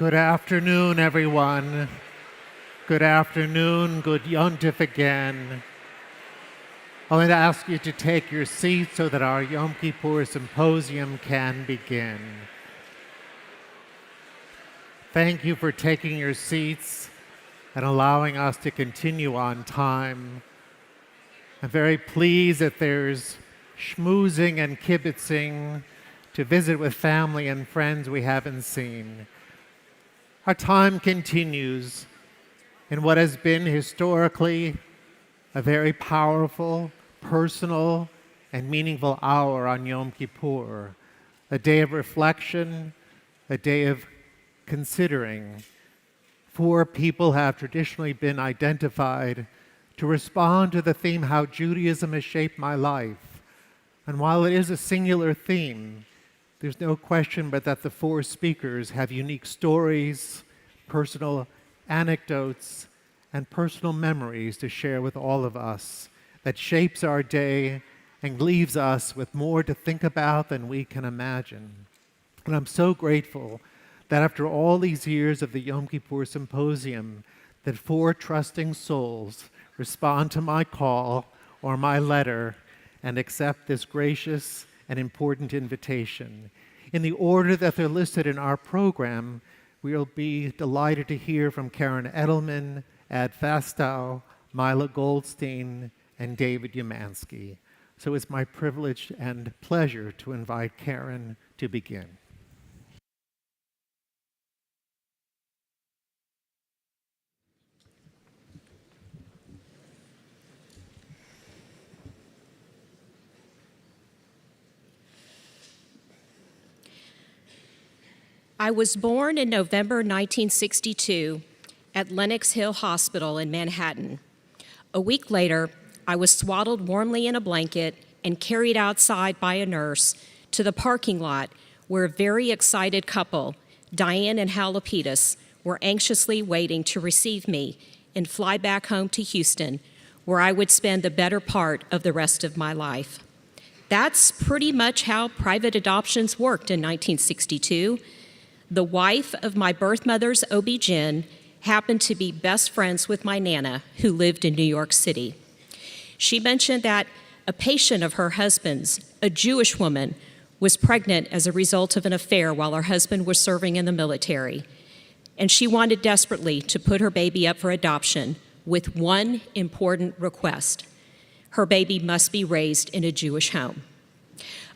Good afternoon, everyone. Good afternoon, good Yontif again. I want to ask you to take your seats so that our Yom Kippur Symposium can begin. Thank you for taking your seats and allowing us to continue on time. I'm very pleased that there's schmoozing and kibitzing to visit with family and friends we haven't seen. Our time continues in what has been historically a very powerful, personal, and meaningful hour on Yom Kippur, a day of reflection, a day of considering. Four people have traditionally been identified to respond to the theme, How Judaism Has Shaped My Life. And while it is a singular theme, there's no question but that the four speakers have unique stories, personal anecdotes, and personal memories to share with all of us that shapes our day and leaves us with more to think about than we can imagine. And I'm so grateful that after all these years of the Yom Kippur Symposium, that four trusting souls respond to my call or my letter and accept this gracious and important invitation. In the order that they're listed in our program, we'll be delighted to hear from Karen Edelman, Ad Fastow, Mila Goldstein, and David Umanski. So it's my privilege and pleasure to invite Karen to begin. I was born in November 1962 at Lenox Hill Hospital in Manhattan. A week later, I was swaddled warmly in a blanket and carried outside by a nurse to the parking lot where a very excited couple, Diane and Hal Lapidus, were anxiously waiting to receive me and fly back home to Houston, where I would spend the better part of the rest of my life. That's pretty much how private adoptions worked in 1962. The wife of my birth mother's OB-GYN happened to be best friends with my Nana, who lived in New York City. She mentioned that a patient of her husband's, a Jewish woman, was pregnant as a result of an affair while her husband was serving in the military. And she wanted desperately to put her baby up for adoption with one important request. Her baby must be raised in a Jewish home.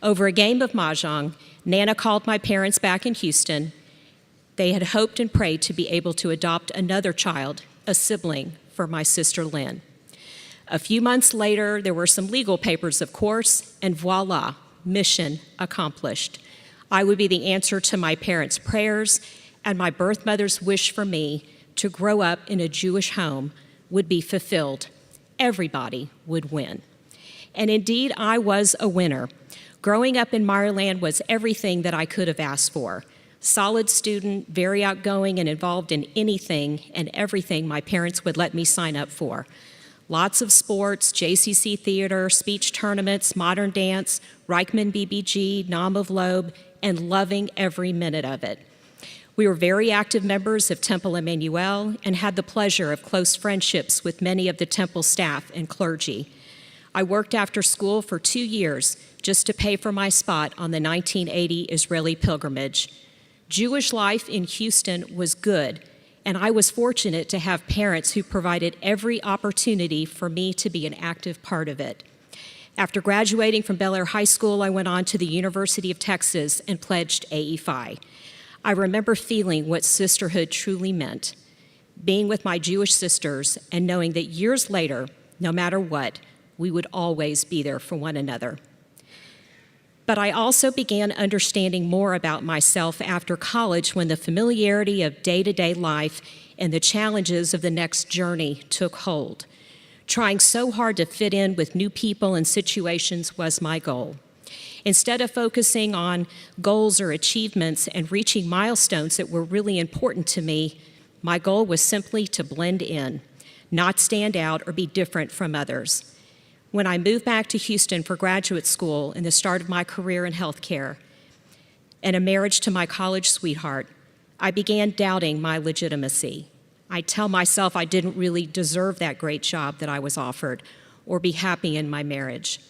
Over a game of mahjong, Nana called my parents back in Houston. They had hoped and prayed to be able to adopt another child, a sibling, for my sister Lynn. A few months later, there were some legal papers, of course, and voila, mission accomplished. I would be the answer to my parents' prayers, and my birth mother's wish for me to grow up in a Jewish home would be fulfilled. Everybody would win. And indeed, I was a winner. Growing up in Meyerland was everything that I could have asked for. Solid student, very outgoing and involved in anything and everything my parents would let me sign up for. Lots of sports, JCC theater, speech tournaments, modern dance, Reichman BBG, Nam of Loeb, and loving every minute of it. We were very active members of Temple Emmanuel and had the pleasure of close friendships with many of the temple staff and clergy. I worked after school for 2 years just to pay for my spot on the 1980 Israeli pilgrimage. Jewish life in Houston was good, and I was fortunate to have parents who provided every opportunity for me to be an active part of it. After graduating from Bel Air High School, I went on to the University of Texas and pledged AE I remember feeling what sisterhood truly meant, being with my Jewish sisters and knowing that years later, no matter what, we would always be there for one another. But I also began understanding more about myself after college when the familiarity of day-to-day life and the challenges of the next journey took hold. Trying so hard to fit in with new people and situations was my goal. Instead of focusing on goals or achievements and reaching milestones that were really important to me, my goal was simply to blend in, not stand out or be different from others. When I moved back to Houston for graduate school and the start of my career in healthcare and a marriage to my college sweetheart, I began doubting my legitimacy. I tell myself I didn't really deserve that great job that I was offered or be happy in my marriage,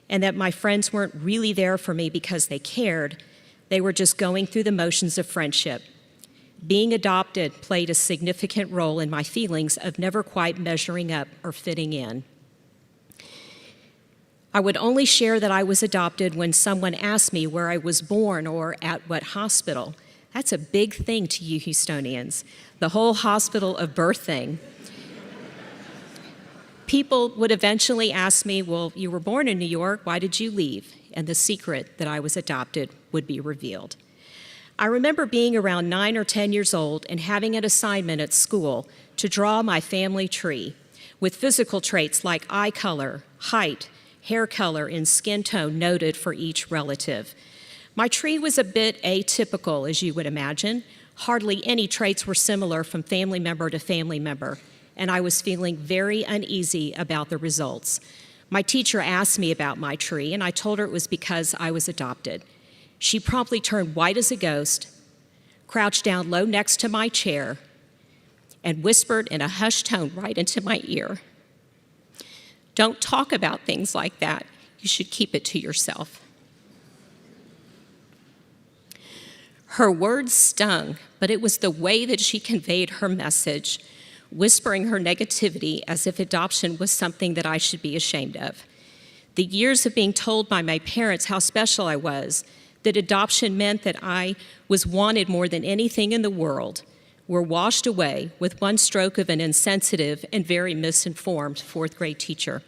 and that my friends weren't really there for me because they cared. They were just going through the motions of friendship. Being adopted played a significant role in my feelings of never quite measuring up or fitting in. I would only share that I was adopted when someone asked me where I was born or at what hospital. That's a big thing to you Houstonians, the whole hospital of birth thing. People would eventually ask me, well, you were born in New York, why did you leave? And the secret that I was adopted would be revealed. I remember being around 9 or 10 years old and having an assignment at school to draw my family tree with physical traits like eye color, height, hair color, and skin tone noted for each relative. My tree was a bit atypical, as you would imagine. Hardly any traits were similar from family member to family member, and I was feeling very uneasy about the results. My teacher asked me about my tree, and I told her it was because I was adopted. She promptly turned white as a ghost, crouched down low next to my chair, and whispered in a hushed tone right into my ear, "Don't talk about things like that. You should keep it to yourself." Her words stung, but it was the way that she conveyed her message, whispering her negativity as if adoption was something that I should be ashamed of. The years of being told by my parents how special I was, that adoption meant that I was wanted more than anything in the world, were washed away with one stroke of an insensitive and very misinformed fourth-grade teacher.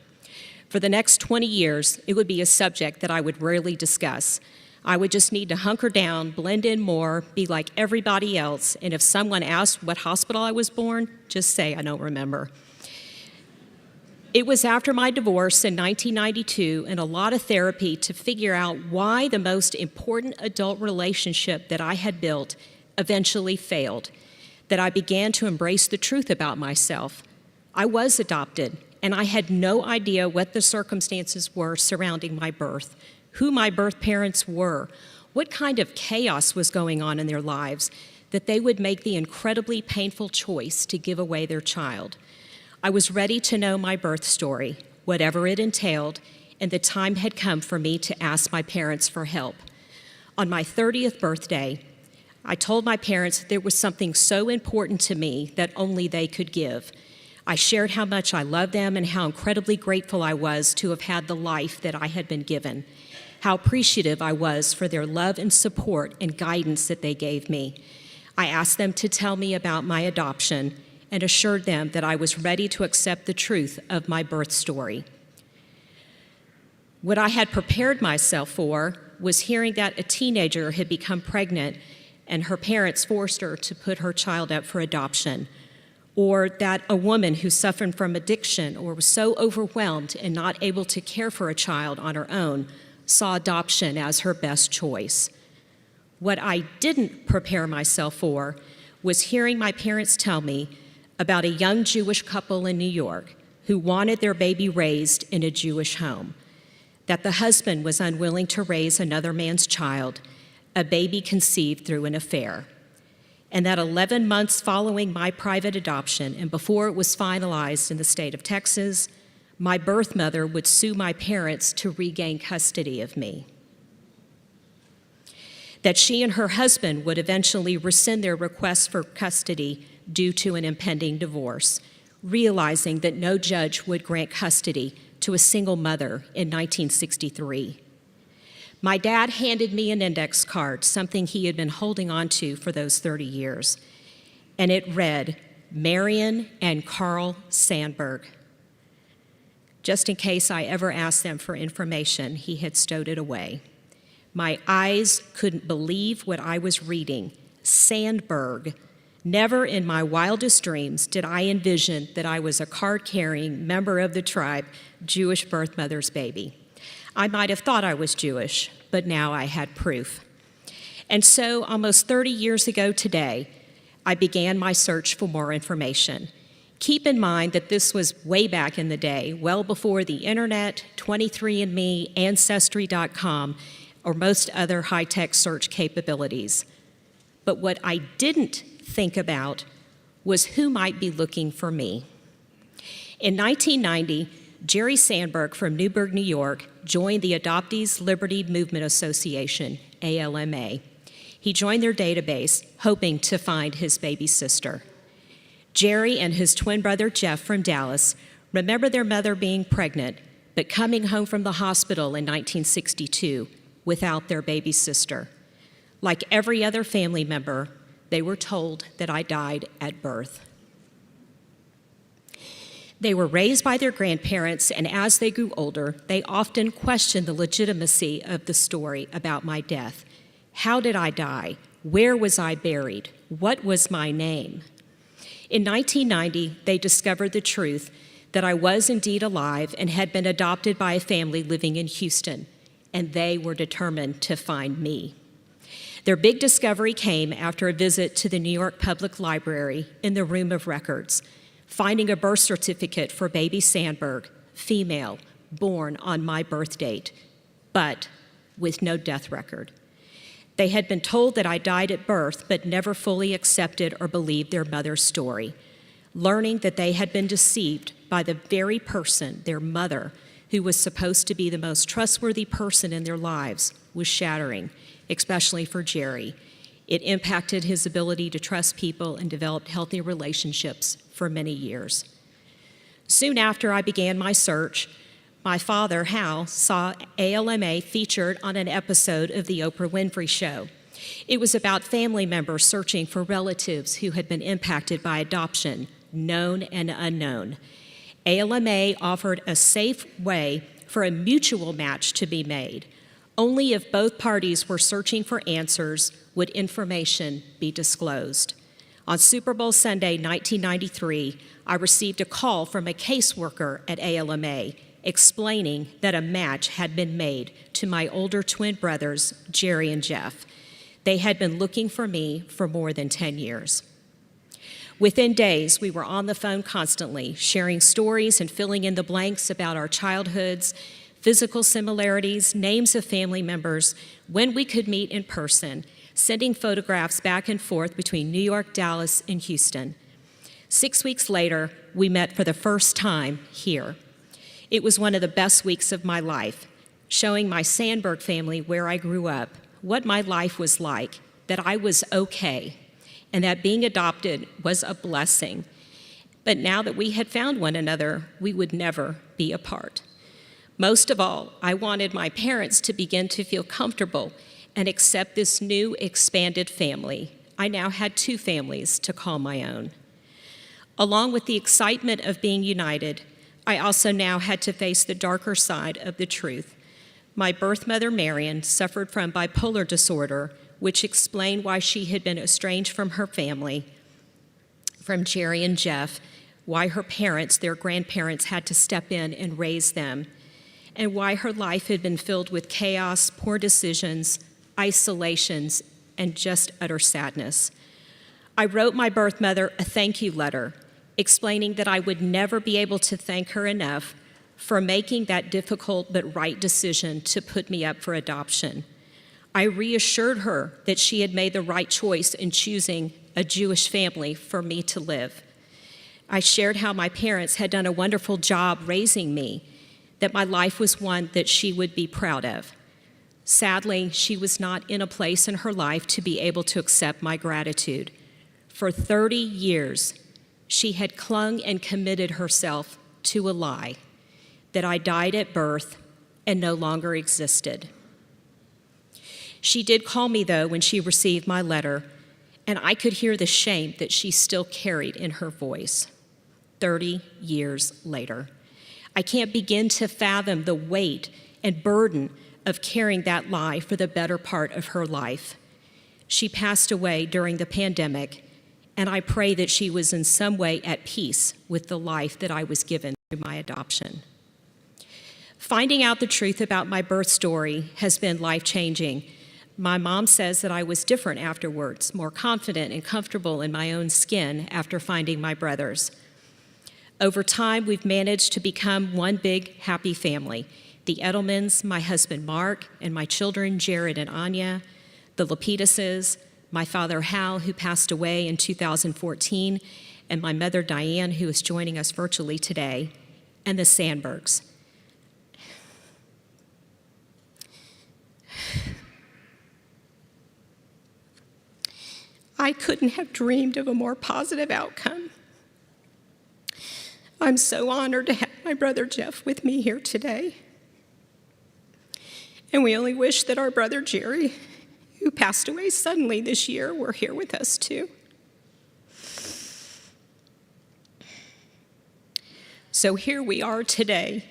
For the next 20 years, it would be a subject that I would rarely discuss. I would just need to hunker down, blend in more, be like everybody else, and if someone asked what hospital I was born, just say I don't remember. It was after my divorce in 1992 and a lot of therapy to figure out why the most important adult relationship that I had built eventually failed, that I began to embrace the truth about myself. I was adopted, and I had no idea what the circumstances were surrounding my birth, who my birth parents were, what kind of chaos was going on in their lives, that they would make the incredibly painful choice to give away their child. I was ready to know my birth story, whatever it entailed, and the time had come for me to ask my parents for help. On my 30th birthday, I told my parents that there was something so important to me that only they could give. I shared how much I loved them and how incredibly grateful I was to have had the life that I had been given, how appreciative I was for their love and support and guidance that they gave me. I asked them to tell me about my adoption and assured them that I was ready to accept the truth of my birth story. What I had prepared myself for was hearing that a teenager had become pregnant and her parents forced her to put her child up for adoption, or that a woman who suffered from addiction or was so overwhelmed and not able to care for a child on her own saw adoption as her best choice. What I didn't prepare myself for was hearing my parents tell me about a young Jewish couple in New York who wanted their baby raised in a Jewish home, that the husband was unwilling to raise another man's child, a baby conceived through an affair, and that 11 months following my private adoption and before it was finalized in the state of Texas, my birth mother would sue my parents to regain custody of me. That she and her husband would eventually rescind their request for custody due to an impending divorce, realizing that no judge would grant custody to a single mother in 1963. My dad handed me an index card, something he had been holding on to for those 30 years, and it read, Marion and Carl Sandberg. Just in case I ever asked them for information, he had stowed it away. My eyes couldn't believe what I was reading. Sandberg. Never in my wildest dreams did I envision that I was a card-carrying member of the tribe, Jewish birth mother's baby. I might have thought I was Jewish, but now I had proof. And so, almost 30 years ago today, I began my search for more information. Keep in mind that this was way back in the day, well before the internet, 23andMe, Ancestry.com, or most other high-tech search capabilities. But what I didn't think about was who might be looking for me. In 1990, Jerry Sandberg from Newburgh, New York, joined the Adoptees Liberty Movement Association, ALMA. He joined their database, hoping to find his baby sister. Jerry and his twin brother Jeff from Dallas remember their mother being pregnant, but coming home from the hospital in 1962 without their baby sister. Like every other family member, they were told that I died at birth. They were raised by their grandparents, and as they grew older, they often questioned the legitimacy of the story about my death. How did I die? Where was I buried? What was my name? In 1990, they discovered the truth that I was indeed alive and had been adopted by a family living in Houston, and they were determined to find me. Their big discovery came after a visit to the New York Public Library in the Room of Records, finding a birth certificate for baby Sandberg, female, born on my birth date, but with no death record. They had been told that I died at birth, but never fully accepted or believed their mother's story. Learning that they had been deceived by the very person, their mother, who was supposed to be the most trustworthy person in their lives, was shattering, especially for Jerry. It impacted his ability to trust people and develop healthy relationships for many years. Soon after I began my search, my father, Hal, saw ALMA featured on an episode of The Oprah Winfrey Show. It was about family members searching for relatives who had been impacted by adoption, known and unknown. ALMA offered a safe way for a mutual match to be made. Only if both parties were searching for answers would information be disclosed. On Super Bowl Sunday, 1993, I received a call from a caseworker at ALMA explaining that a match had been made to my older twin brothers, Jerry and Jeff. They had been looking for me for more than 10 years. Within days, we were on the phone constantly, sharing stories and filling in the blanks about our childhoods, physical similarities, names of family members, when we could meet in person, sending photographs back and forth between New York, Dallas, and Houston. 6 weeks later, we met for the first time here. It was one of the best weeks of my life, showing my Sandberg family where I grew up, what my life was like, that I was okay, and that being adopted was a blessing. But now that we had found one another, we would never be apart. Most of all, I wanted my parents to begin to feel comfortable and accept this new expanded family. I now had 2 families to call my own. Along with the excitement of being united, I also now had to face the darker side of the truth. My birth mother, Marion, suffered from bipolar disorder, which explained why she had been estranged from her family, from Jerry and Jeff, why her parents, their grandparents, had to step in and raise them, and why her life had been filled with chaos, poor decisions, isolations, and just utter sadness. I wrote my birth mother a thank you letter, explaining that I would never be able to thank her enough for making that difficult but right decision to put me up for adoption. I reassured her that she had made the right choice in choosing a Jewish family for me to live. I shared how my parents had done a wonderful job raising me, that my life was one that she would be proud of. Sadly, she was not in a place in her life to be able to accept my gratitude. For 30 years, she had clung and committed herself to a lie, that I died at birth and no longer existed. She did call me, though, when she received my letter, and I could hear the shame that she still carried in her voice 30 years later. I can't begin to fathom the weight and burden of carrying that lie for the better part of her life. She passed away during the pandemic, and I pray that she was in some way at peace with the life that I was given through my adoption. Finding out the truth about my birth story has been life-changing. My mom says that I was different afterwards, more confident and comfortable in my own skin after finding my brothers. Over time, we've managed to become one big, happy family. The Edelmans, my husband Mark, and my children Jared and Anya, the Lapidus's, my father Hal, who passed away in 2014, and my mother Diane, who is joining us virtually today, and the Sandbergs. I couldn't have dreamed of a more positive outcome. I'm so honored to have my brother Jeff with me here today. And we only wish that our brother Jerry, who passed away suddenly this year, were here with us too. So here we are today,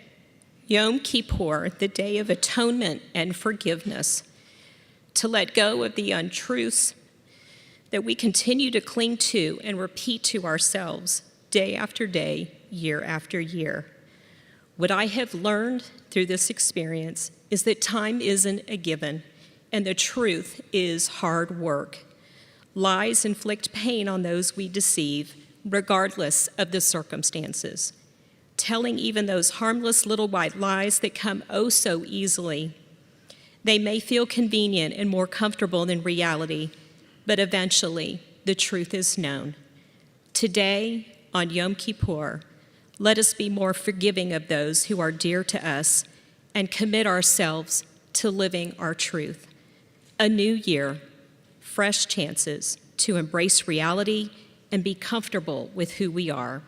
Yom Kippur, the Day of Atonement and Forgiveness, to let go of the untruths that we continue to cling to and repeat to ourselves day after day, year after year. What I have learned through this experience is that time isn't a given, and the truth is hard work. Lies inflict pain on those we deceive, regardless of the circumstances. Telling even those harmless little white lies that come oh so easily. They may feel convenient and more comfortable than reality, but eventually the truth is known. Today, on Yom Kippur, let us be more forgiving of those who are dear to us and commit ourselves to living our truth. A new year, fresh chances to embrace reality and be comfortable with who we are,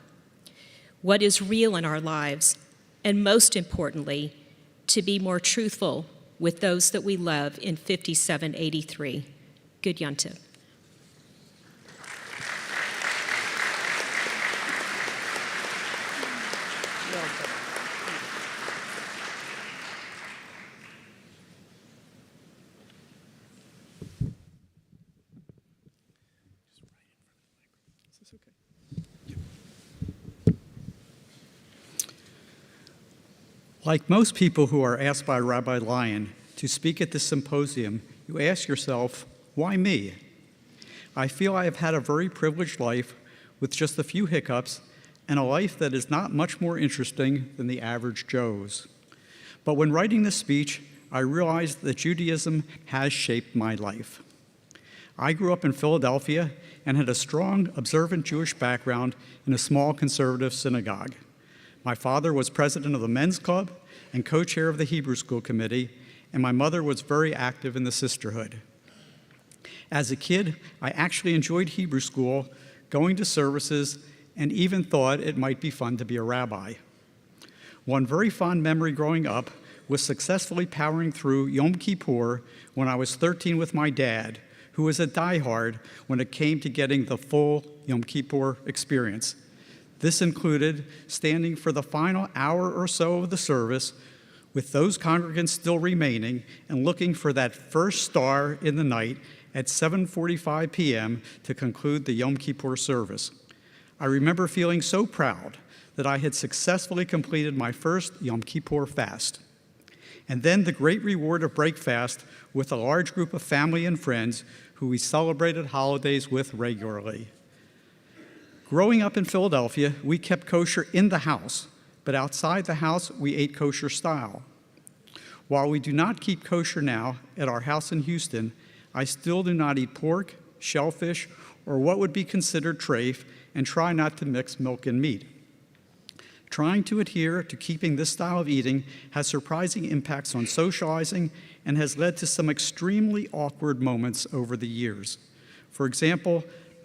what is real in our lives, and most importantly, to be more truthful with those that we love in 5783. Good Yom Tov. Like most people who are asked by Rabbi Lyon to speak at this symposium, you ask yourself, why me? I feel I have had a very privileged life with just a few hiccups and a life that is not much more interesting than the average Joe's. But when writing this speech, I realized that Judaism has shaped my life. I grew up in Philadelphia and had a strong, observant Jewish background in a small conservative synagogue. My father was president of the men's club and co-chair of the Hebrew School Committee, and my mother was very active in the sisterhood. As a kid, I actually enjoyed Hebrew school, going to services, and even thought it might be fun to be a rabbi. One very fond memory growing up was successfully powering through Yom Kippur when I was 13 with my dad, who was a diehard when it came to getting the full Yom Kippur experience. This included standing for the final hour or so of the service with those congregants still remaining and looking for that first star in the night at 7:45 p.m. to conclude the Yom Kippur service. I remember feeling so proud that I had successfully completed my first Yom Kippur fast. And then the great reward of break fast with a large group of family and friends who we celebrated holidays with regularly. Growing up in Philadelphia, we kept kosher in the house, but outside the house, we ate kosher style. While we do not keep kosher now at our house in Houston, I still do not eat pork, shellfish, or what would be considered treif, and try not to mix milk and meat. Trying to adhere to keeping this style of eating has surprising impacts on socializing and has led to some extremely awkward moments over the years. For example,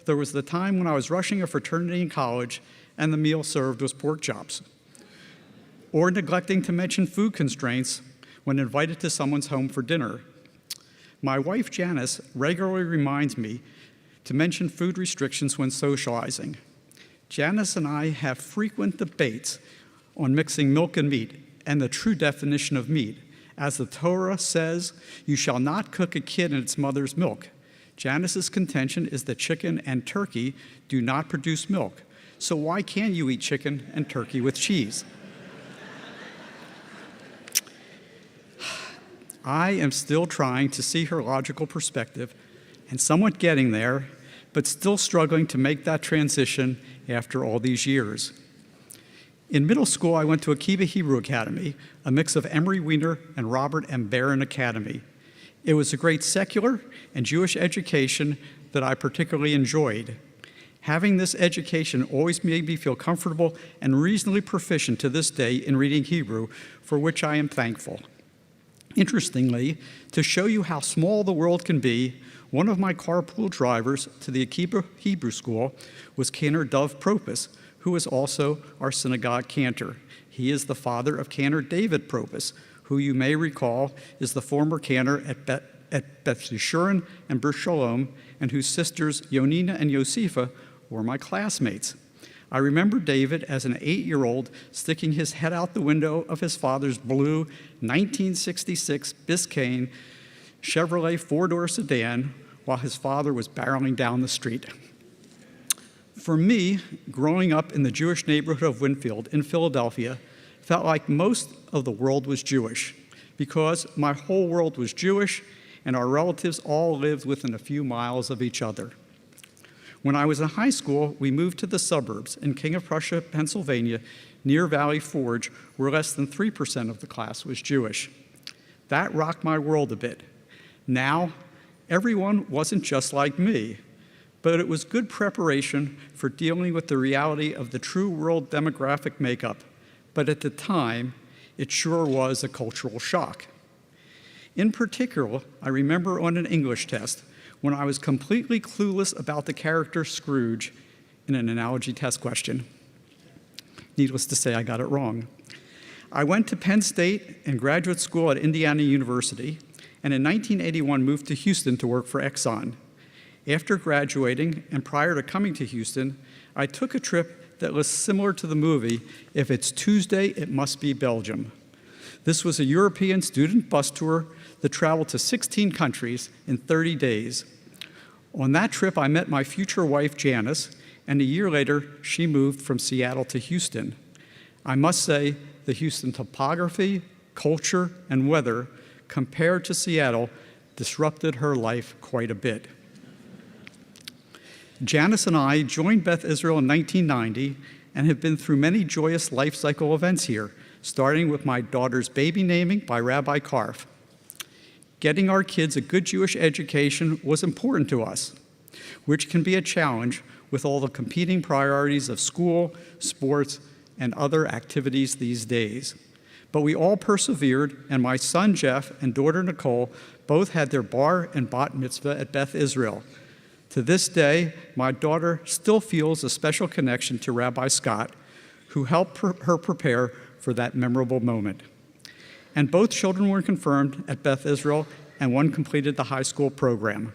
there was the time when I was rushing a fraternity in college and the meal served was pork chops. Or neglecting to mention food constraints when invited to someone's home for dinner. My wife Janice regularly reminds me to mention food restrictions when socializing. Janice and I have frequent debates on mixing milk and meat and the true definition of meat. As the Torah says, you shall not cook a kid in its mother's milk. Janice's contention is that chicken and turkey do not produce milk. So why can't you eat chicken and turkey with cheese? I am still trying to see her logical perspective and somewhat getting there, but still struggling to make that transition after all these years. In middle school, I went to Akiva Hebrew Academy, a mix of Emory Weiner and Robert M. Barron Academy. It was a great secular and Jewish education, that I particularly enjoyed. Having this education always made me feel comfortable and reasonably proficient to this day in reading Hebrew, for which I am thankful. Interestingly, to show you how small the world can be, one of my carpool drivers to the Akiba Hebrew School was Cantor Dov Propus, who is also our synagogue cantor. He is the father of cantor David Propus, who you may recall is the former cantor at Beth Israel and Ber Shalom, and whose sisters Yonina and Yosifa were my classmates. I remember David as an 8-year-old sticking his head out the window of his father's blue 1966 Biscayne Chevrolet four-door sedan while his father was barreling down the street. For me, growing up in the Jewish neighborhood of Winfield in Philadelphia felt like most of the world was Jewish because my whole world was Jewish and our relatives all lived within a few miles of each other. When I was in high school, we moved to the suburbs in King of Prussia, Pennsylvania, near Valley Forge, where less than 3% of the class was Jewish. That rocked my world a bit. Now, everyone wasn't just like me, but it was good preparation for dealing with the reality of the true world demographic makeup. But at the time, it sure was a cultural shock. In particular, I remember on an English test, when I was completely clueless about the character Scrooge in an analogy test question. Needless to say, I got it wrong. I went to Penn State and graduate school at Indiana University, and in 1981 moved to Houston to work for Exxon. After graduating, and prior to coming to Houston, I took a trip that was similar to the movie, If It's Tuesday, It Must Be Belgium. This was a European student bus tour that traveled to 16 countries in 30 days. On that trip, I met my future wife, Janice, and a year later, she moved from Seattle to Houston. I must say, the Houston topography, culture, and weather, compared to Seattle, disrupted her life quite a bit. Janice and I joined Beth Israel in 1990 and have been through many joyous life cycle events here, starting with my daughter's baby naming by Rabbi Karf. Getting our kids a good Jewish education was important to us, which can be a challenge with all the competing priorities of school, sports, and other activities these days. But we all persevered, and my son Jeff and daughter Nicole both had their bar and bat mitzvah at Beth Israel. To this day, my daughter still feels a special connection to Rabbi Scott, who helped her prepare for that memorable moment. And both children were confirmed at Beth Israel, and one completed the high school program.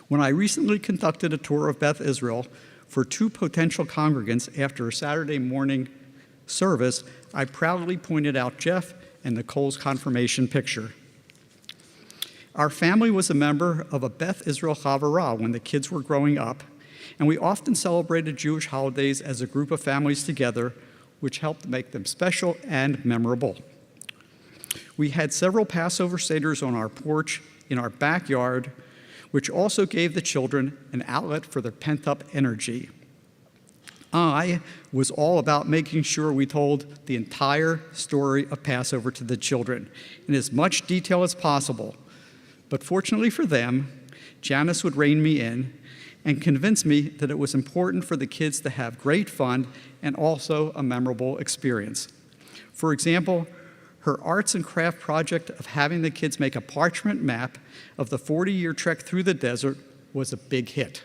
When I recently conducted a tour of Beth Israel for 2 potential congregants after a Saturday morning service, I proudly pointed out Jeff and Nicole's confirmation picture. Our family was a member of a Beth Israel Chavarah when the kids were growing up, and we often celebrated Jewish holidays as a group of families together, which helped make them special and memorable. We had several Passover Seders on our porch, in our backyard, which also gave the children an outlet for their pent-up energy. I was all about making sure we told the entire story of Passover to the children in as much detail as possible. But fortunately for them, Janice would rein me in and convince me that it was important for the kids to have great fun and also a memorable experience. For example, her arts and craft project of having the kids make a parchment map of the 40-year trek through the desert was a big hit.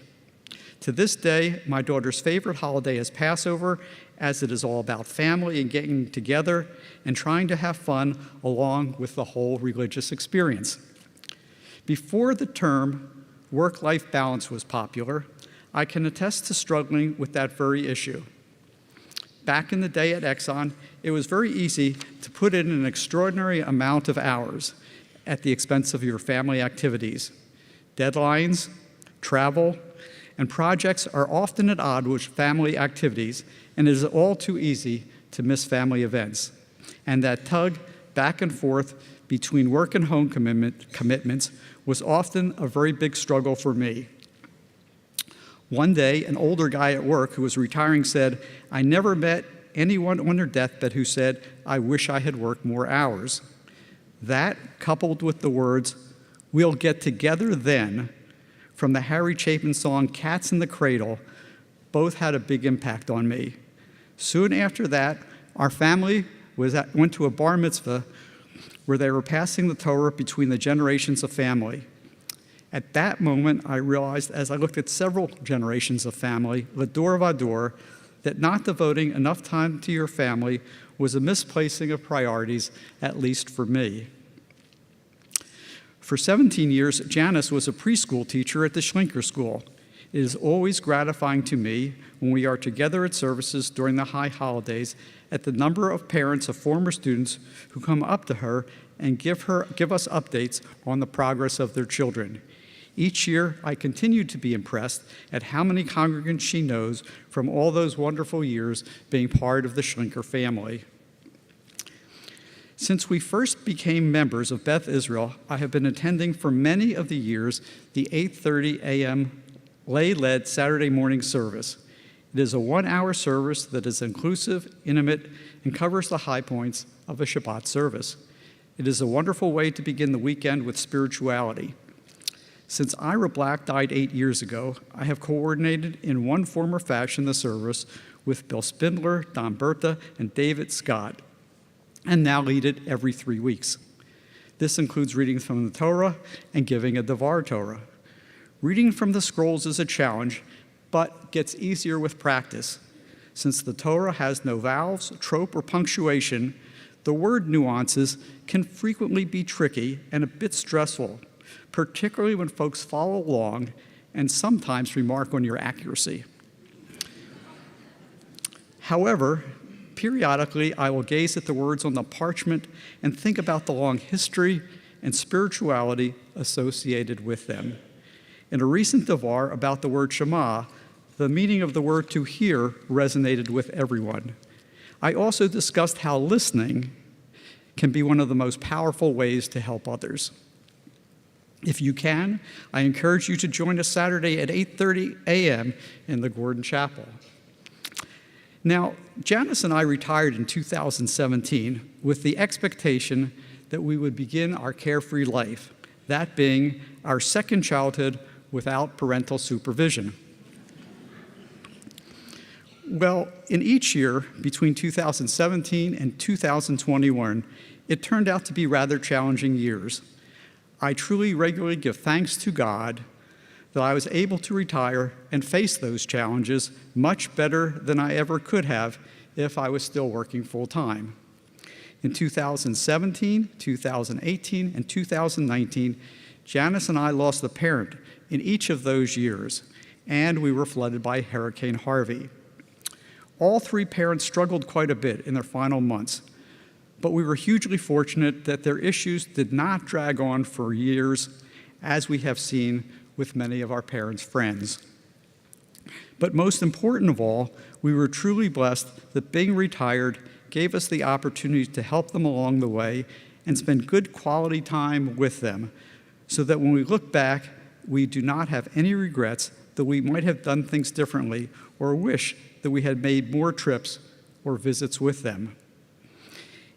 To this day, my daughter's favorite holiday is Passover, as it is all about family and getting together and trying to have fun along with the whole religious experience. Before the term work-life balance was popular, I can attest to struggling with that very issue. Back in the day at Exxon, it was very easy to put in an extraordinary amount of hours at the expense of your family activities. Deadlines, travel, and projects are often at odds with family activities, and it is all too easy to miss family events. And that tug back and forth between work and home commitments was often a very big struggle for me. One day, an older guy at work who was retiring said, "I never met anyone on their deathbed who said, 'I wish I had worked more hours.'" That, coupled with the words, "we'll get together then," from the Harry Chapin song Cats in the Cradle, both had a big impact on me. Soon after that, our family went to a bar mitzvah where they were passing the Torah between the generations of family. At that moment, I realized, as I looked at several generations of family, L'dor vador, that not devoting enough time to your family was a misplacing of priorities, at least for me. For 17 years, Janice was a preschool teacher at the Schlinker School. It is always gratifying to me when we are together at services during the high holidays at the number of parents of former students who come up to her and give us updates on the progress of their children. Each year, I continue to be impressed at how many congregants she knows from all those wonderful years being part of the Schlinker family. Since we first became members of Beth Israel, I have been attending for many of the years the 8:30 a.m. lay-led Saturday morning service. It is a one-hour service that is inclusive, intimate, and covers the high points of a Shabbat service. It is a wonderful way to begin the weekend with spirituality. Since Ira Black died 8 years ago, I have coordinated in one form or fashion the service with Bill Spindler, Don Berta, and David Scott, and now lead it every 3 weeks. This includes reading from the Torah and giving a Devar Torah. Reading from the scrolls is a challenge, but gets easier with practice. Since the Torah has no vowels, trope, or punctuation, the word nuances can frequently be tricky and a bit stressful, particularly when folks follow along and sometimes remark on your accuracy. However, periodically I will gaze at the words on the parchment and think about the long history and spirituality associated with them. In a recent Devar about the word Shema, the meaning of the word to hear resonated with everyone. I also discussed how listening can be one of the most powerful ways to help others. If you can, I encourage you to join us Saturday at 8:30 a.m. in the Gordon Chapel. Now, Janice and I retired in 2017 with the expectation that we would begin our carefree life, that being our second childhood without parental supervision. Well, in each year between 2017 and 2021, it turned out to be rather challenging years. I truly regularly give thanks to God that I was able to retire and face those challenges much better than I ever could have if I was still working full-time. In 2017, 2018, and 2019, Janice and I lost a parent in each of those years, and we were flooded by Hurricane Harvey. All three parents struggled quite a bit in their final months, but we were hugely fortunate that their issues did not drag on for years, as we have seen with many of our parents' friends. But most important of all, we were truly blessed that being retired gave us the opportunity to help them along the way and spend good quality time with them, so that when we look back, we do not have any regrets that we might have done things differently or wish that we had made more trips or visits with them.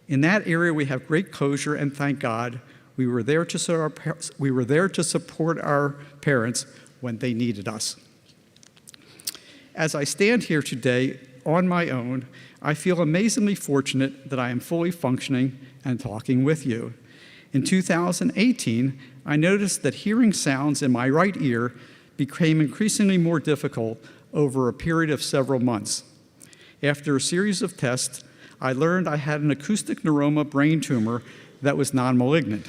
In that area, we have great closure, and thank God we were there to support our parents when they needed us. As I stand here today on my own, I feel amazingly fortunate that I am fully functioning and talking with you. In 2018, I noticed that hearing sounds in my right ear became increasingly more difficult over a period of several months. After a series of tests, I learned I had an acoustic neuroma brain tumor that was non-malignant.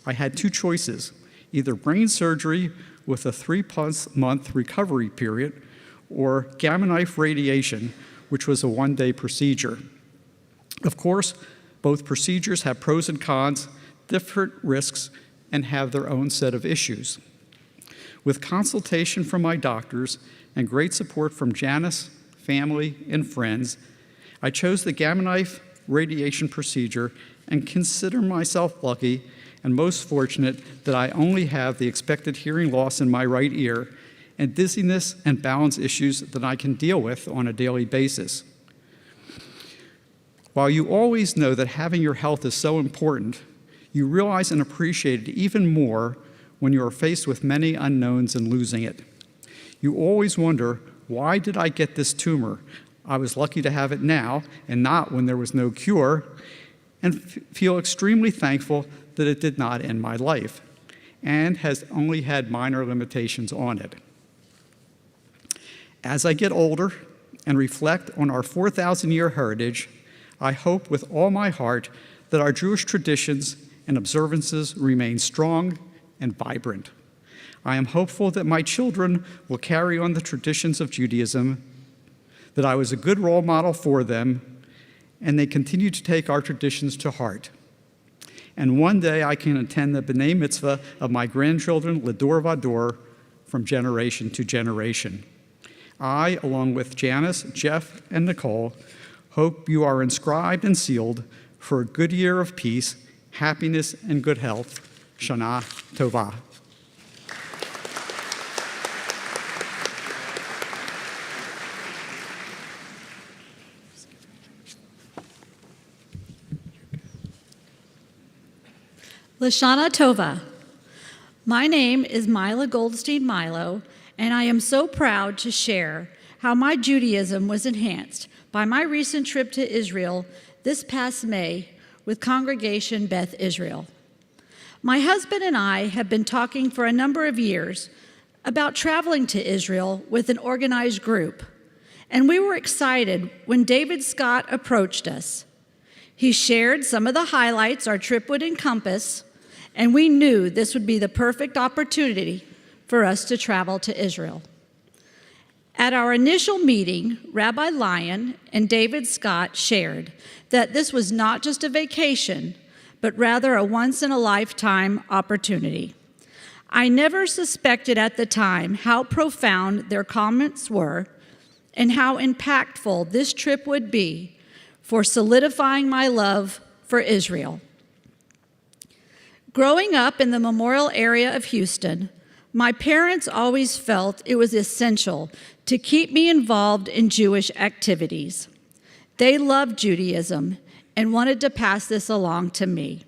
I had two choices, either brain surgery with a 3-month recovery period or gamma knife radiation, which was a 1-day procedure. Of course, both procedures have pros and cons, different risks, and have their own set of issues. With consultation from my doctors and great support from Janice, family, and friends, I chose the gamma knife radiation procedure and consider myself lucky and most fortunate that I only have the expected hearing loss in my right ear and dizziness and balance issues that I can deal with on a daily basis. While you always know that having your health is so important, you realize and appreciate it even more when you are faced with many unknowns and losing it. You always wonder, why did I get this tumor? I was lucky to have it now and not when there was no cure, and feel extremely thankful that it did not end my life and has only had minor limitations on it. As I get older and reflect on our 4,000-year heritage, I hope with all my heart that our Jewish traditions and observances remain strong and vibrant. I am hopeful that my children will carry on the traditions of Judaism, that I was a good role model for them, and they continue to take our traditions to heart. And one day I can attend the B'nai Mitzvah of my grandchildren, L'dor Vador, from generation to generation. I, along with Janice, Jeff, and Nicole, hope you are inscribed and sealed for a good year of peace, happiness, and good health. Shana Tova. Lashana Tova. My name is Mila Goldstein Milo, and I am so proud to share how my Judaism was enhanced by my recent trip to Israel this past May with Congregation Beth Israel. My husband and I have been talking for a number of years about traveling to Israel with an organized group, and we were excited when David Scott approached us. He shared some of the highlights our trip would encompass, and we knew this would be the perfect opportunity for us to travel to Israel. At our initial meeting, Rabbi Lyon and David Scott shared that this was not just a vacation, but rather a once-in-a-lifetime opportunity. I never suspected at the time how profound their comments were and how impactful this trip would be for solidifying my love for Israel. Growing up in the Memorial area of Houston, my parents always felt it was essential to keep me involved in Jewish activities. They loved Judaism and wanted to pass this along to me.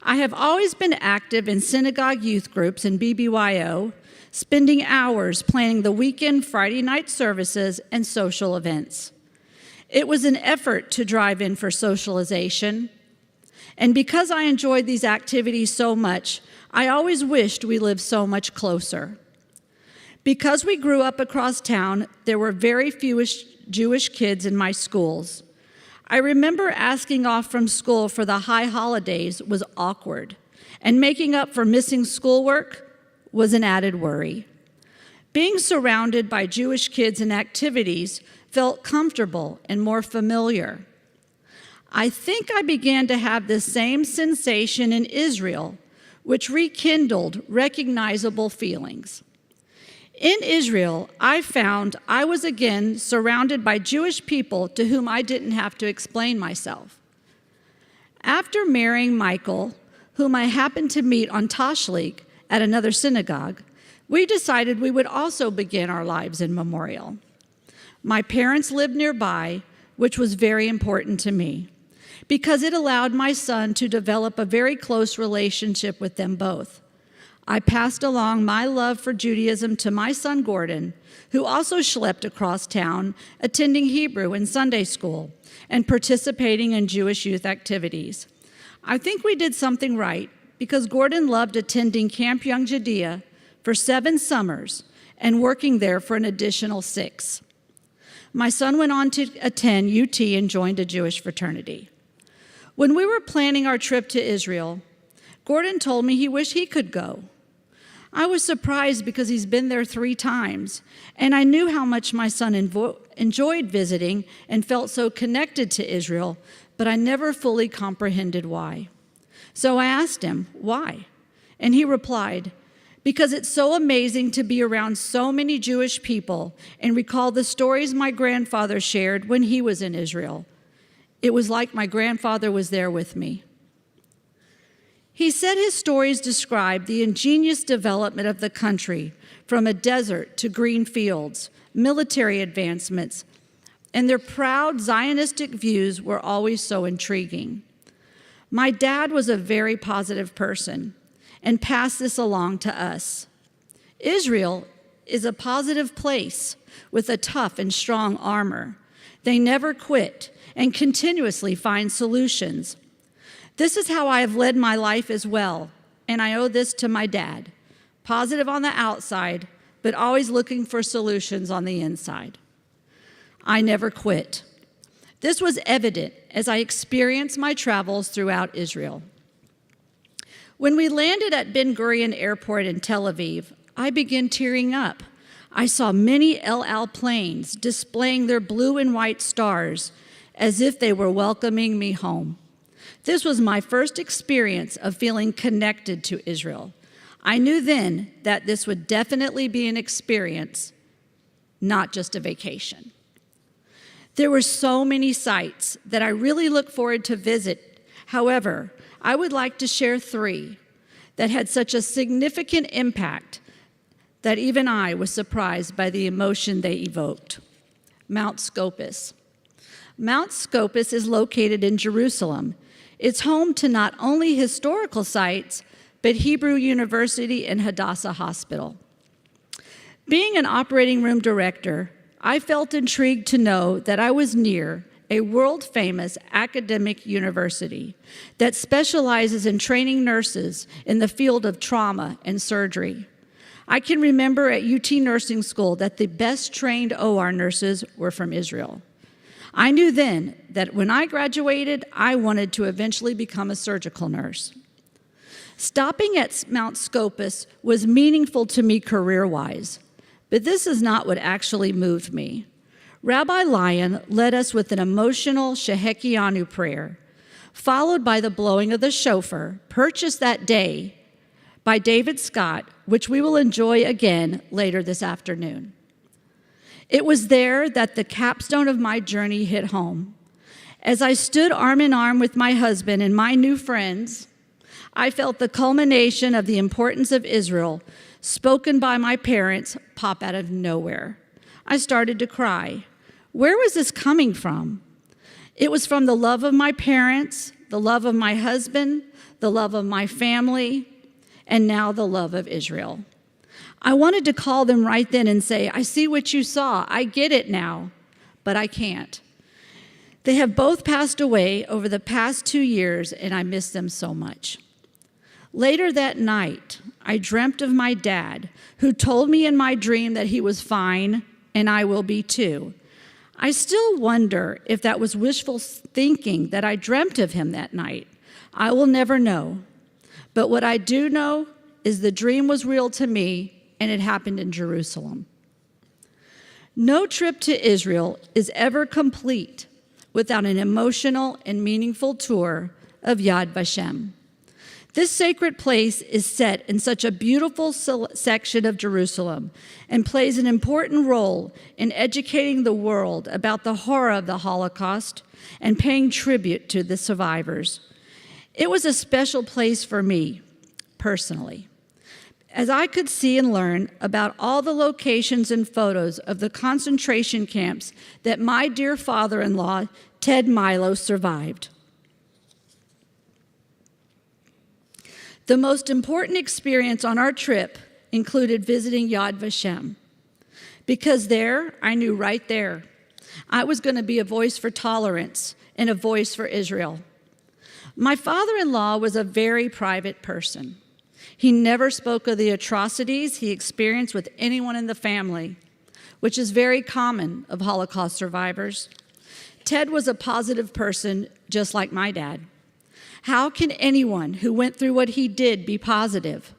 I have always been active in synagogue youth groups and BBYO, spending hours planning the weekend Friday night services and social events. It was an effort to drive in for socialization, and because I enjoyed these activities so much, I always wished we lived so much closer. Because we grew up across town, there were very few Jewish kids in my schools. I remember asking off from school for the high holidays was awkward, and making up for missing schoolwork was an added worry. Being surrounded by Jewish kids and activities felt comfortable and more familiar. I think I began to have the same sensation in Israel, which rekindled recognizable feelings. In Israel, I found I was again surrounded by Jewish people to whom I didn't have to explain myself. After marrying Michael, whom I happened to meet on Tashlik at another synagogue, we decided we would also begin our lives in Memorial. My parents lived nearby, which was very important to me, because it allowed my son to develop a very close relationship with them both. I passed along my love for Judaism to my son Gordon, who also schlepped across town, attending Hebrew and Sunday school and participating in Jewish youth activities. I think we did something right because Gordon loved attending Camp Young Judea for 7 summers and working there for an additional 6. My son went on to attend UT and joined a Jewish fraternity. When we were planning our trip to Israel, Gordon told me he wished he could go. I was surprised because he's been there 3 times, and I knew how much my son enjoyed visiting and felt so connected to Israel, but I never fully comprehended why. So I asked him, why? And he replied, because it's so amazing to be around so many Jewish people and recall the stories my grandfather shared when he was in Israel. It was like my grandfather was there with me. He said his stories described the ingenious development of the country from a desert to green fields, military advancements, and their proud Zionistic views were always so intriguing. My dad was a very positive person, and pass this along to us. Israel is a positive place with a tough and strong armor. They never quit and continuously find solutions. This is how I have led my life as well, and I owe this to my dad. Positive on the outside, but always looking for solutions on the inside. I never quit. This was evident as I experienced my travels throughout Israel. When we landed at Ben Gurion Airport in Tel Aviv, I began tearing up. I saw many El Al planes displaying their blue and white stars as if they were welcoming me home. This was my first experience of feeling connected to Israel. I knew then that this would definitely be an experience, not just a vacation. There were so many sites that I really look forward to visit. However, I would like to share 3 that had such a significant impact that even I was surprised by the emotion they evoked. Mount Scopus. Mount Scopus is located in Jerusalem. It's home to not only historical sites, but Hebrew University and Hadassah Hospital. Being an operating room director, I felt intrigued to know that I was near a world-famous academic university that specializes in training nurses in the field of trauma and surgery. I can remember at UT Nursing School that the best trained OR nurses were from Israel. I knew then that when I graduated, I wanted to eventually become a surgical nurse. Stopping at Mount Scopus was meaningful to me career-wise, but this is not what actually moved me. Rabbi Lyon led us with an emotional Shehekianu prayer, followed by the blowing of the shofar, purchased that day by David Scott, which we will enjoy again later this afternoon. It was there that the capstone of my journey hit home. As I stood arm in arm with my husband and my new friends, I felt the culmination of the importance of Israel spoken by my parents pop out of nowhere. I started to cry. Where was this coming from? It was from the love of my parents, the love of my husband, the love of my family, and now the love of Israel. I wanted to call them right then and say, I see what you saw. I get it now, but I can't. They have both passed away over the past 2 years, and I miss them so much. Later that night, I dreamt of my dad, who told me in my dream that he was fine, and I will be too. I still wonder if that was wishful thinking that I dreamt of him that night. I will never know. But what I do know is the dream was real to me, and it happened in Jerusalem. No trip to Israel is ever complete without an emotional and meaningful tour of Yad Vashem. This sacred place is set in such a beautiful section of Jerusalem and plays an important role in educating the world about the horror of the Holocaust and paying tribute to the survivors. It was a special place for me, personally, as I could see and learn about all the locations and photos of the concentration camps that my dear father-in-law, Ted Myla, survived. The most important experience on our trip included visiting Yad Vashem, because there, I knew right there, I was going to be a voice for tolerance and a voice for Israel. My father-in-law was a very private person. He never spoke of the atrocities he experienced with anyone in the family, which is very common of Holocaust survivors. Ted was a positive person, just like my dad. How can anyone who went through what he did be positive?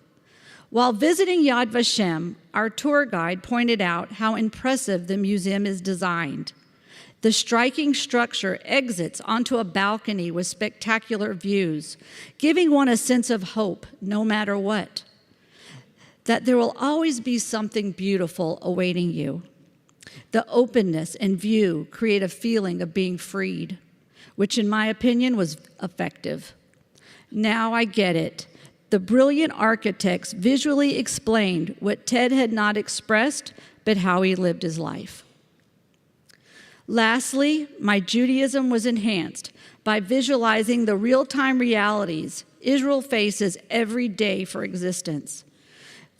While visiting Yad Vashem, our tour guide pointed out how impressive the museum is designed. The striking structure exits onto a balcony with spectacular views, giving one a sense of hope no matter what, that there will always be something beautiful awaiting you. The openness and view create a feeling of being freed, which in my opinion was effective. Now I get it. The brilliant architects visually explained what Ted had not expressed, but how he lived his life. Lastly, my Judaism was enhanced by visualizing the real-time realities Israel faces every day for existence.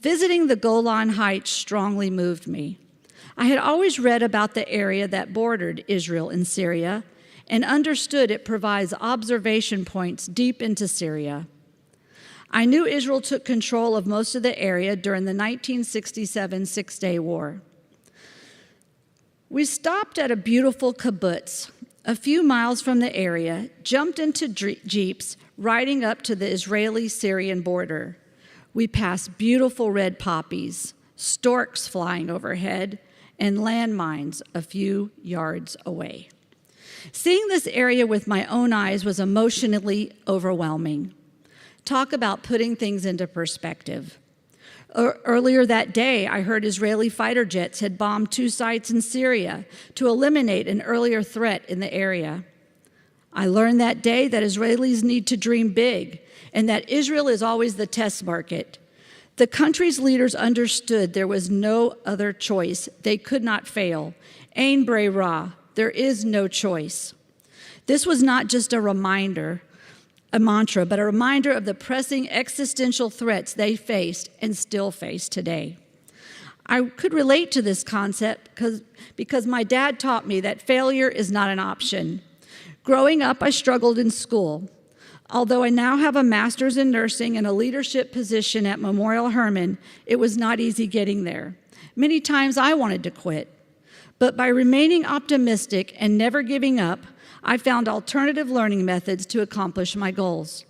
Visiting the Golan Heights strongly moved me. I had always read about the area that bordered Israel and Syria and understood it provides observation points deep into Syria. I knew Israel took control of most of the area during the 1967 Six-Day War. We stopped at a beautiful kibbutz a few miles from the area, jumped into jeeps, riding up to the Israeli-Syrian border. We passed beautiful red poppies, storks flying overhead, and landmines a few yards away. Seeing this area with my own eyes was emotionally overwhelming. Talk about putting things into perspective. Earlier that day, I heard Israeli fighter jets had bombed 2 sites in Syria to eliminate an earlier threat in the area. I learned that day that Israelis need to dream big and that Israel is always the test market. The country's leaders understood there was no other choice. They could not fail. Ein breira, there is no choice. This was not just a reminder, a mantra, but a reminder of the pressing existential threats they faced and still face today. I could relate to this concept because my dad taught me that failure is not an option. Growing up, I struggled in school. Although I now have a master's in nursing and a leadership position at Memorial Hermann, it was not easy getting there. Many times I wanted to quit. But by remaining optimistic and never giving up, I found alternative learning methods to accomplish my goals.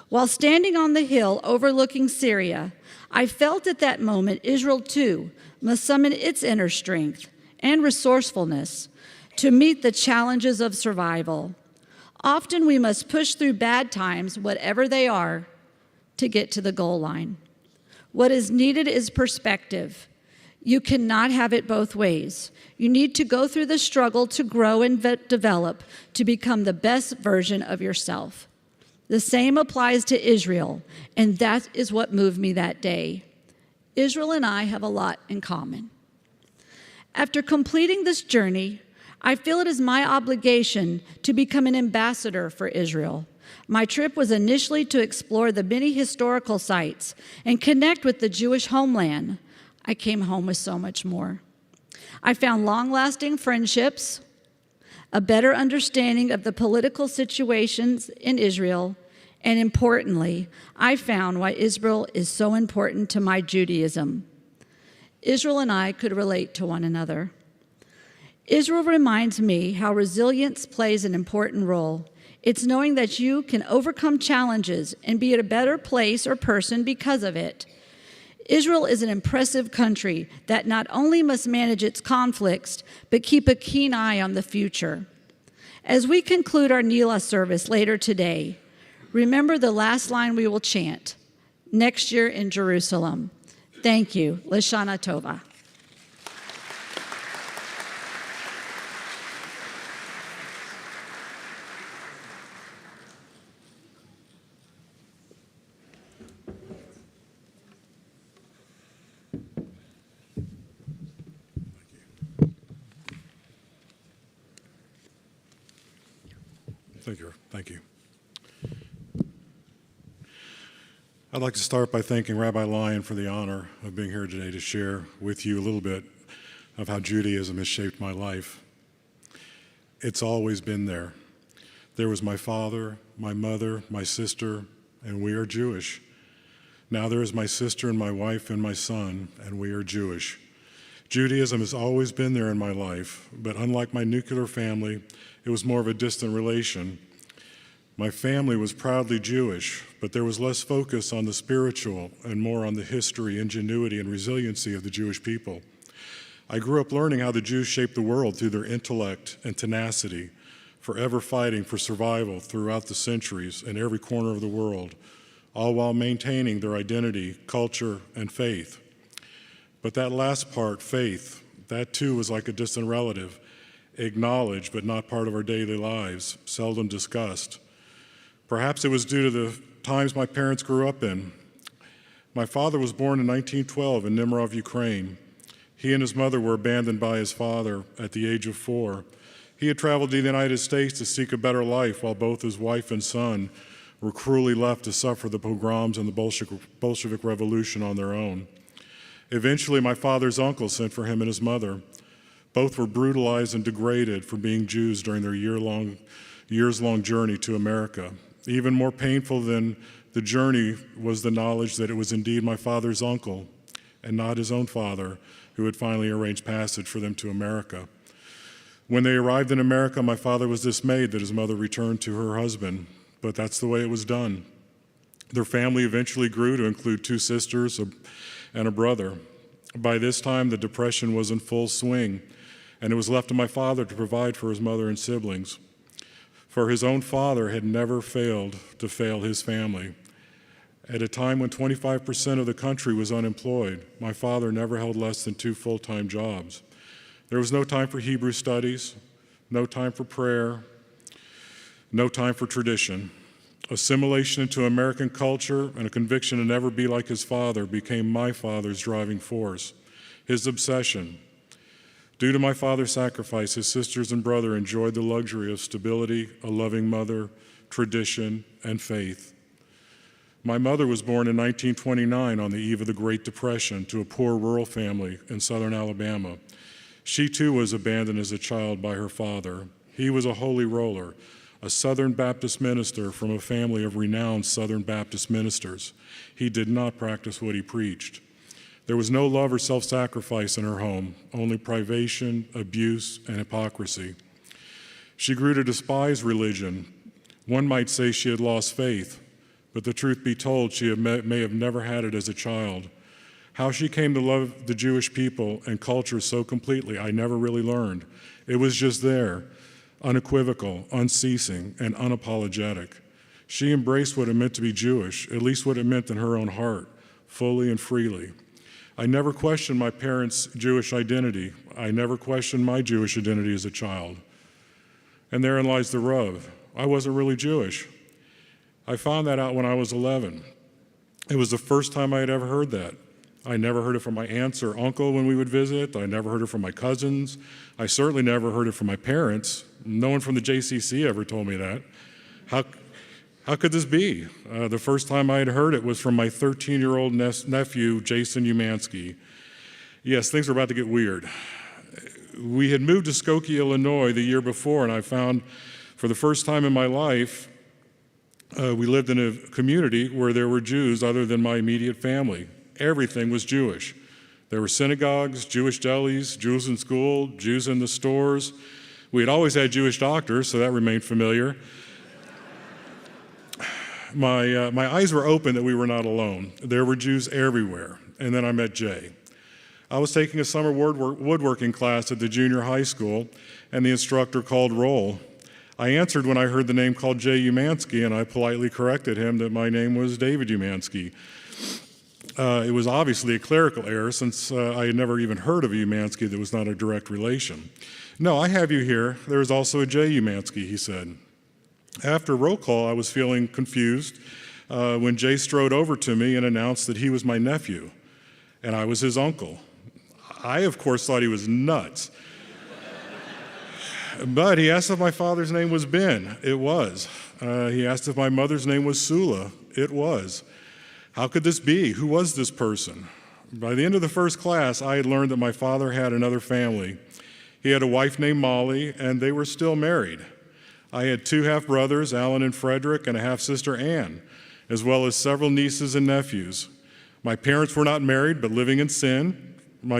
While standing on the hill overlooking Syria, I felt at that moment Israel too must summon its inner strength and resourcefulness to meet the challenges of survival. Often we must push through bad times, whatever they are, to get to the goal line. What is needed is perspective. You cannot have it both ways. You need to go through the struggle to grow and develop to become the best version of yourself. The same applies to Israel, and that is what moved me that day. Israel and I have a lot in common. After completing this journey, I feel it is my obligation to become an ambassador for Israel. My trip was initially to explore the many historical sites and connect with the Jewish homeland. I came home with so much more. I found long-lasting friendships, a better understanding of the political situations in Israel, and importantly, I found why Israel is so important to my Judaism. Israel and I could relate to one another. Israel reminds me how resilience plays an important role. It's knowing that you can overcome challenges and be at a better place or person because of it. Israel is an impressive country that not only must manage its conflicts, but keep a keen eye on the future. As we conclude our Nila service later today, remember the last line we will chant, next year in Jerusalem. Thank you. Lashana Tova. Thank you. I'd like to start by thanking Rabbi Lyon for the honor of being here today to share with you a little bit of how Judaism has shaped my life. It's always been there. There was my father, my mother, my sister, and we are Jewish. Now there is my sister and my wife and my son, and we are Jewish. Judaism has always been there in my life, but unlike my nuclear family, it was more of a distant relation. My family was proudly Jewish, but there was less focus on the spiritual and more on the history, ingenuity, and resiliency of the Jewish people. I grew up learning how the Jews shaped the world through their intellect and tenacity, forever fighting for survival throughout the centuries in every corner of the world, all while maintaining their identity, culture, and faith. But that last part, faith, that too was like a distant relative, acknowledged but not part of our daily lives, seldom discussed. Perhaps it was due to the times my parents grew up in. My father was born in 1912 in Nemiroff, Ukraine. He and his mother were abandoned by his father at the age of 4. He had traveled to the United States to seek a better life while both his wife and son were cruelly left to suffer the pogroms and the Bolshevik Revolution on their own. Eventually, my father's uncle sent for him and his mother. Both were brutalized and degraded for being Jews during their years-long journey to America. Even more painful than the journey was the knowledge that it was indeed my father's uncle and not his own father who had finally arranged passage for them to America. When they arrived in America, my father was dismayed that his mother returned to her husband, but that's the way it was done. Their family eventually grew to include 2 sisters and a brother. By this time, the Depression was in full swing, and it was left to my father to provide for his mother and siblings. For his own father had never failed to fail his family. At a time when 25% of the country was unemployed, my father never held less than 2 full-time jobs. There was no time for Hebrew studies, no time for prayer, no time for tradition. Assimilation into American culture and a conviction to never be like his father became my father's driving force, his obsession. Due to my father's sacrifice, his sisters and brother enjoyed the luxury of stability, a loving mother, tradition, and faith. My mother was born in 1929 on the eve of the Great Depression to a poor rural family in southern Alabama. She too was abandoned as a child by her father. He was a holy roller, a Southern Baptist minister from a family of renowned Southern Baptist ministers. He did not practice what he preached. There was no love or self-sacrifice in her home, only privation, abuse, and hypocrisy. She grew to despise religion. One might say she had lost faith, but the truth be told, she may have never had it as a child. How she came to love the Jewish people and culture so completely, I never really learned. It was just there, unequivocal, unceasing, and unapologetic. She embraced what it meant to be Jewish, at least what it meant in her own heart, fully and freely. I never questioned my parents' Jewish identity. I never questioned my Jewish identity as a child. And therein lies the rub. I wasn't really Jewish. I found that out when I was 11. It was the first time I had ever heard that. I never heard it from my aunts or uncle when we would visit. I never heard it from my cousins. I certainly never heard it from my parents. No one from the JCC ever told me that. How could this be? The first time I had heard it was from my 13-year-old nephew, Jason Umanski. Yes, things were about to get weird. We had moved to Skokie, Illinois the year before, and I found for the first time in my life, we lived in a community where there were Jews other than my immediate family. Everything was Jewish. There were synagogues, Jewish delis, Jews in school, Jews in the stores. We had always had Jewish doctors, so that remained familiar. My eyes were open that we were not alone. There were Jews everywhere. And then I met Jay. I was taking a summer woodworking class at the junior high school, and the instructor called roll. I answered when I heard the name called Jay Umanski, and I politely corrected him that my name was David Umanski. It was obviously a clerical error since I had never even heard of a Umanski that was not a direct relation. No, I have you here. There is also a Jay Umanski, he said. After roll call, I was feeling confused when Jay strode over to me and announced that he was my nephew, and I was his uncle. I, of course, thought he was nuts. But he asked if my father's name was Ben. It was. He asked if my mother's name was Sula. It was. How could this be? Who was this person? By the end of the first class, I had learned that my father had another family. He had a wife named Molly, and they were still married. I had 2 half-brothers, Alan and Frederick, and a half-sister, Anne, as well as several nieces and nephews. My parents were not married, but living in sin. My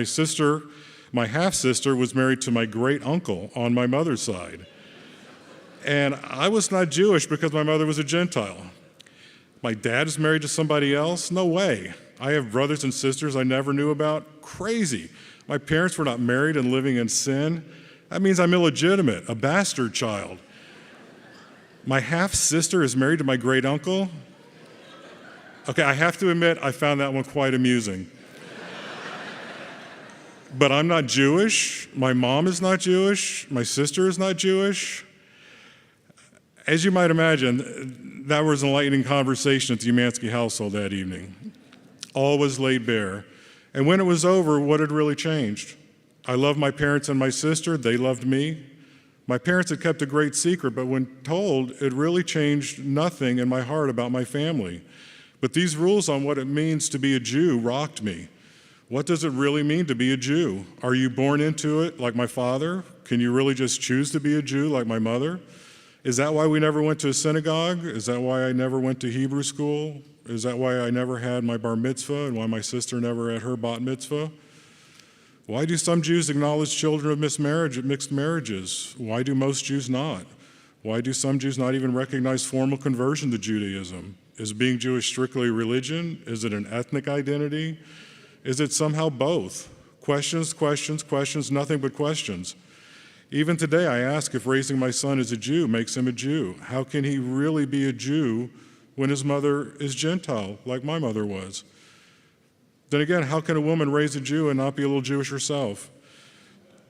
half-sister, was married to my great-uncle on my mother's side. And I was not Jewish because my mother was a Gentile. My dad is married to somebody else? No way. I have brothers and sisters I never knew about? Crazy. My parents were not married and living in sin? That means I'm illegitimate, a bastard child. My half-sister is married to my great-uncle? Okay, I have to admit, I found that one quite amusing. But I'm not Jewish. My mom is not Jewish. My sister is not Jewish. As you might imagine, that was an enlightening conversation at the Umanski household that evening. All was laid bare. And when it was over, what had really changed? I loved my parents and my sister. They loved me. My parents had kept a great secret, but when told, it really changed nothing in my heart about my family. But these rules on what it means to be a Jew rocked me. What does it really mean to be a Jew? Are you born into it like my father? Can you really just choose to be a Jew like my mother? Is that why we never went to a synagogue? Is that why I never went to Hebrew school? Is that why I never had my bar mitzvah and why my sister never had her bat mitzvah? Why do some Jews acknowledge children of mixed marriages? Why do most Jews not? Why do some Jews not even recognize formal conversion to Judaism? Is being Jewish strictly religion? Is it an ethnic identity? Is it somehow both? Questions, questions, questions, nothing but questions. Even today, I ask if raising my son as a Jew makes him a Jew. How can he really be a Jew when his mother is Gentile, like my mother was? Then again, how can a woman raise a Jew and not be a little Jewish herself?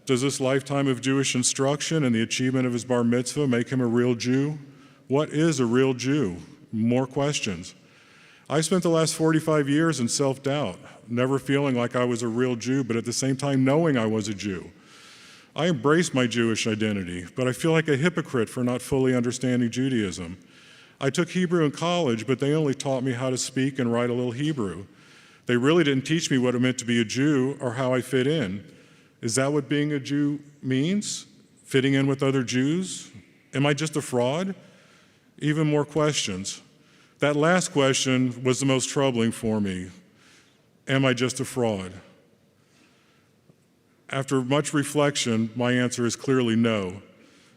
Does this lifetime of Jewish instruction and the achievement of his bar mitzvah make him a real Jew? What is a real Jew? More questions. I spent the last 45 years in self-doubt, never feeling like I was a real Jew, but at the same time knowing I was a Jew. I embrace my Jewish identity, but I feel like a hypocrite for not fully understanding Judaism. I took Hebrew in college, but they only taught me how to speak and write a little Hebrew. They really didn't teach me what it meant to be a Jew or how I fit in. Is that what being a Jew means? Fitting in with other Jews? Am I just a fraud? Even more questions. That last question was the most troubling for me. Am I just a fraud? After much reflection, my answer is clearly no.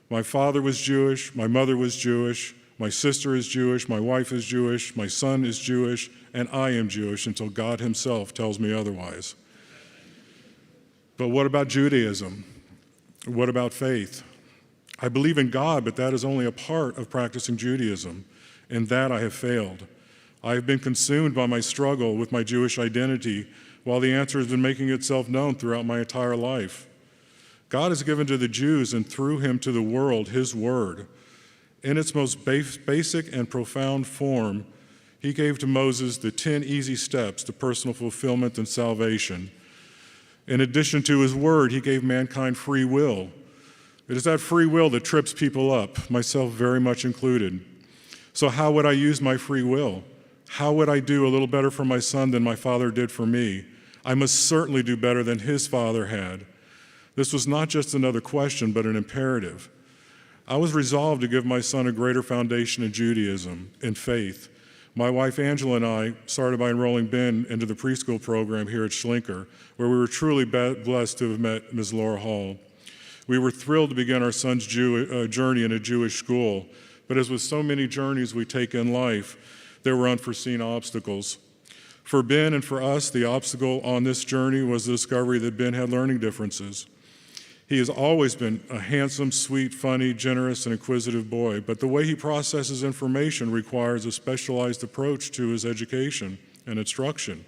My father was Jewish, my mother was Jewish, my sister is Jewish, my wife is Jewish, my son is Jewish, and I am Jewish until God himself tells me otherwise. But what about Judaism? What about faith? I believe in God, but that is only a part of practicing Judaism. In that I have failed. I have been consumed by my struggle with my Jewish identity, while the answer has been making itself known throughout my entire life. God has given to the Jews and through him to the world his word. In its most basic and profound form, he gave to Moses the 10 easy steps to personal fulfillment and salvation. In addition to his word, he gave mankind free will. It is that free will that trips people up, myself very much included. So how would I use my free will? How would I do a little better for my son than my father did for me? I must certainly do better than his father had. This was not just another question, but an imperative. I was resolved to give my son a greater foundation in Judaism, in faith. My wife Angela and I started by enrolling Ben into the preschool program here at Schlinker, where we were truly blessed to have met Ms. Laura Hall. We were thrilled to begin our son's journey in a Jewish school, but as with so many journeys we take in life, there were unforeseen obstacles. For Ben and for us, the obstacle on this journey was the discovery that Ben had learning differences. He has always been a handsome, sweet, funny, generous, and inquisitive boy, but the way he processes information requires a specialized approach to his education and instruction.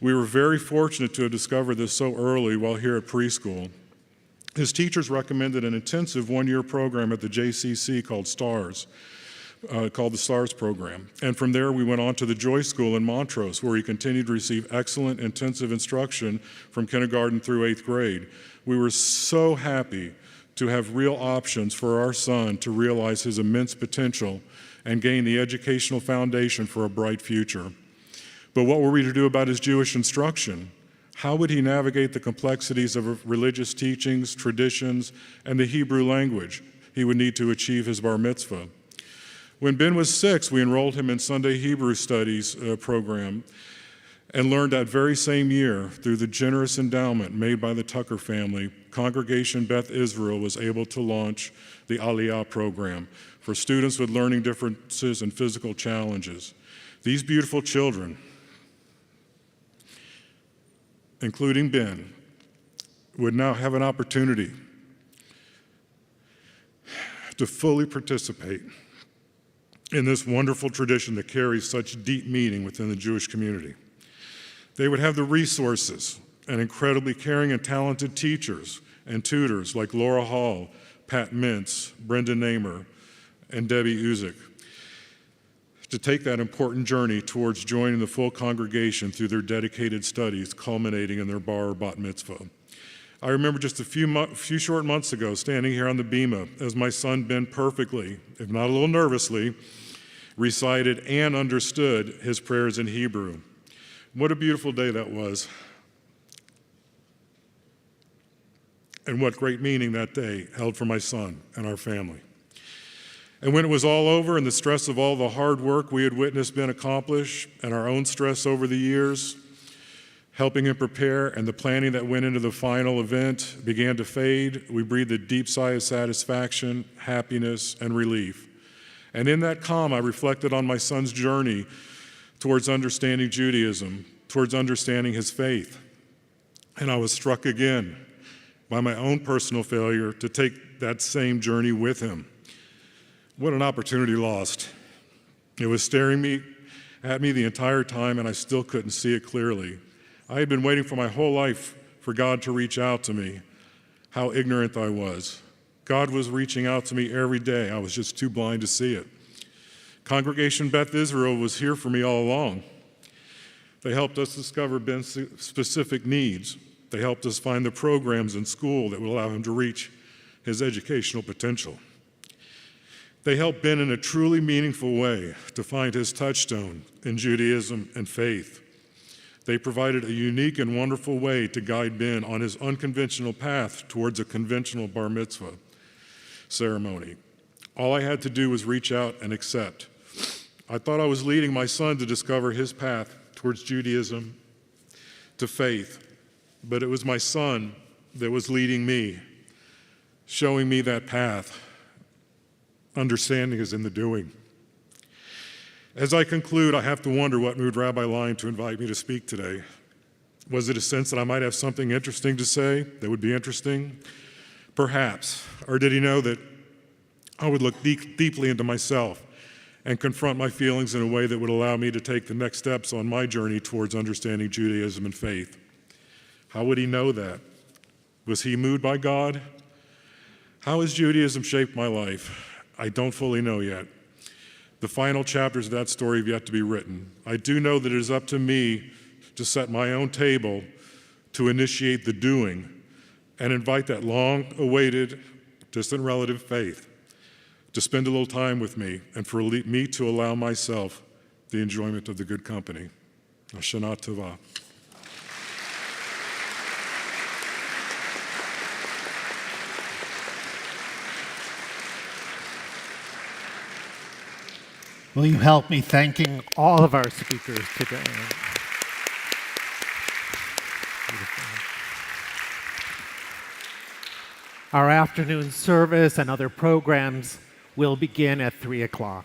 We were very fortunate to have discovered this so early while here at preschool. His teachers recommended an intensive one-year program at the JCC called STARS, called the STARS program. And from there, we went on to the Joy School in Montrose, where he continued to receive excellent intensive instruction from kindergarten through 8th grade. We were so happy to have real options for our son to realize his immense potential and gain the educational foundation for a bright future. But what were we to do about his Jewish instruction? How would he navigate the complexities of religious teachings, traditions, and the Hebrew language he would need to achieve his bar mitzvah? When Ben was 6, we enrolled him in Sunday Hebrew Studies program and learned that very same year, through the generous endowment made by the Tucker family, Congregation Beth Israel was able to launch the Aliyah program for students with learning differences and physical challenges. These beautiful children, including Ben, would now have an opportunity to fully participate in this wonderful tradition that carries such deep meaning within the Jewish community. They would have the resources and incredibly caring and talented teachers and tutors like Laura Hall, Pat Mintz, Brenda Namer, and Debbie Uzik to take that important journey towards joining the full congregation through their dedicated studies culminating in their bar or bat mitzvah. I remember just a few short months ago standing here on the bema as my son Ben perfectly, if not a little nervously, recited and understood his prayers in Hebrew. What a beautiful day that was. And what great meaning that day held for my son and our family. And when it was all over and the stress of all the hard work we had witnessed Ben accomplish and our own stress over the years, helping him prepare, and the planning that went into the final event began to fade, we breathed a deep sigh of satisfaction, happiness, and relief. And in that calm, I reflected on my son's journey towards understanding Judaism, towards understanding his faith. And I was struck again by my own personal failure to take that same journey with him. What an opportunity lost. It was staring at me the entire time, and I still couldn't see it clearly. I had been waiting for my whole life for God to reach out to me. How ignorant I was. God was reaching out to me every day. I was just too blind to see it. Congregation Beth Israel was here for me all along. They helped us discover Ben's specific needs. They helped us find the programs in school that would allow him to reach his educational potential. They helped Ben in a truly meaningful way to find his touchstone in Judaism and faith. They provided a unique and wonderful way to guide Ben on his unconventional path towards a conventional bar mitzvah ceremony. All I had to do was reach out and accept. I thought I was leading my son to discover his path towards Judaism, to faith, but it was my son that was leading me, showing me that path. Understanding is in the doing. As I conclude, I have to wonder what moved Rabbi Lyon to invite me to speak today. Was it a sense that I might have something interesting to say that would be interesting? Perhaps. Or did he know that I would look deeply into myself and confront my feelings in a way that would allow me to take the next steps on my journey towards understanding Judaism and faith? How would he know that? Was he moved by God? How has Judaism shaped my life? I don't fully know yet. The final chapters of that story have yet to be written. I do know that it is up to me to set my own table, to initiate the doing, and invite that long-awaited, distant relative faith to spend a little time with me, and for me to allow myself the enjoyment of the good company. Shana Tova. Will you help me thanking all of our speakers today? Our afternoon service and other programs will begin at 3 o'clock.